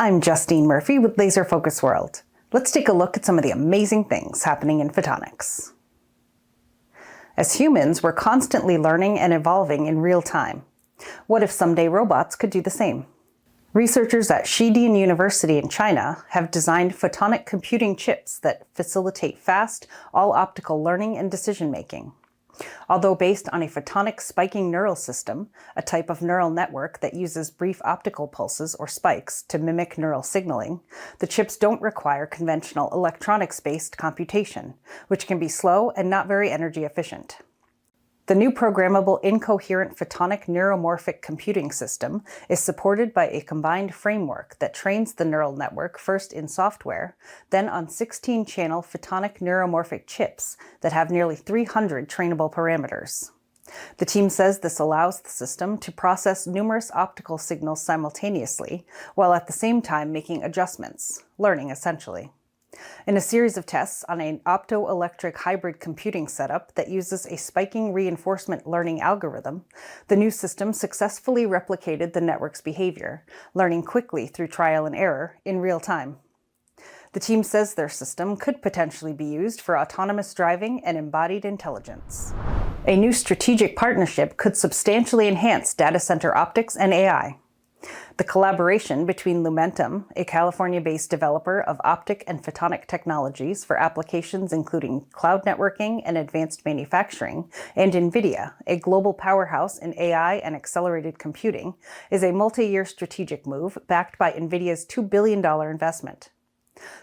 I'm Justine Murphy with Laser Focus World. Let's take a look at some of the amazing things happening in photonics. As humans, we're constantly learning and evolving in real time. What if someday robots could do the same? Researchers at Xidian University in China have designed photonic computing chips that facilitate fast, all-optical learning and decision-making. Although based on a photonic spiking neural system, a type of neural network that uses brief optical pulses or spikes to mimic neural signaling, the chips don't require conventional electronics-based computation, which can be slow and not very energy efficient. The new programmable incoherent photonic neuromorphic computing system is supported by a combined framework that trains the neural network first in software, then on 16-channel photonic neuromorphic chips that have nearly 300 trainable parameters. The team says this allows the system to process numerous optical signals simultaneously, while at the same time making adjustments, learning essentially. In a series of tests on an optoelectric hybrid computing setup that uses a spiking reinforcement learning algorithm, the new system successfully replicated the network's behavior, learning quickly through trial and error in real time. The team says their system could potentially be used for autonomous driving and embodied intelligence. A new strategic partnership could substantially enhance data center optics and AI. The collaboration between Lumentum, a California-based developer of optic and photonic technologies for applications including cloud networking and advanced manufacturing, and NVIDIA, a global powerhouse in AI and accelerated computing, is a multi-year strategic move backed by NVIDIA's $2 billion investment.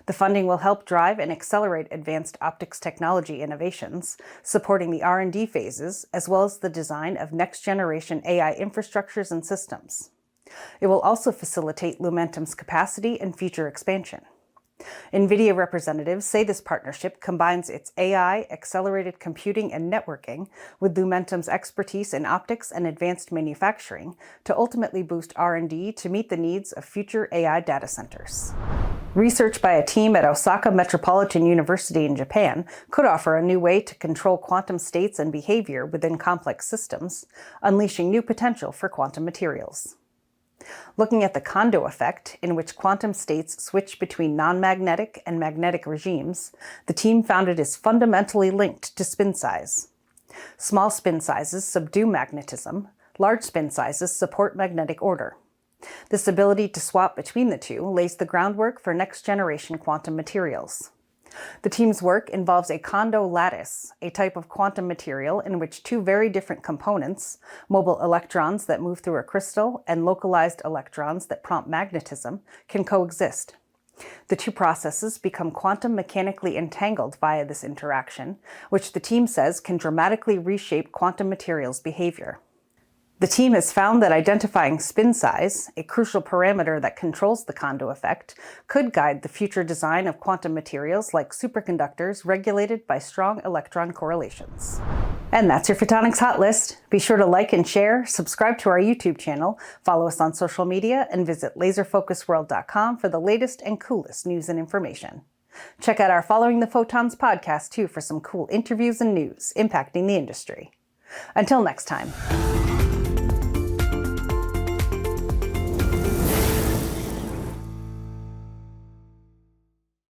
The funding will help drive and accelerate advanced optics technology innovations, supporting the R&D phases, as well as the design of next-generation AI infrastructures and systems. It will also facilitate Lumentum's capacity and future expansion. NVIDIA representatives say this partnership combines its AI, accelerated computing, and networking with Lumentum's expertise in optics and advanced manufacturing to ultimately boost R&D to meet the needs of future AI data centers. Research by a team at Osaka Metropolitan University in Japan could offer a new way to control quantum states and behavior within complex systems, unleashing new potential for quantum materials. Looking at the Kondo effect, in which quantum states switch between non-magnetic and magnetic regimes, the team found it is fundamentally linked to spin size. Small spin sizes subdue magnetism, large spin sizes support magnetic order. This ability to swap between the two lays the groundwork for next-generation quantum materials. The team's work involves a Kondo lattice, a type of quantum material in which two very different components, mobile electrons that move through a crystal and localized electrons that prompt magnetism, can coexist. The two processes become quantum mechanically entangled via this interaction, which the team says can dramatically reshape quantum materials' behavior. The team has found that identifying spin size, a crucial parameter that controls the Kondo effect, could guide the future design of quantum materials like superconductors regulated by strong electron correlations. And that's your Photonics Hot List. Be sure to like and share, subscribe to our YouTube channel, follow us on social media, and visit laserfocusworld.com for the latest and coolest news and information. Check out our Following the Photons podcast too for some cool interviews and news impacting the industry. Until next time.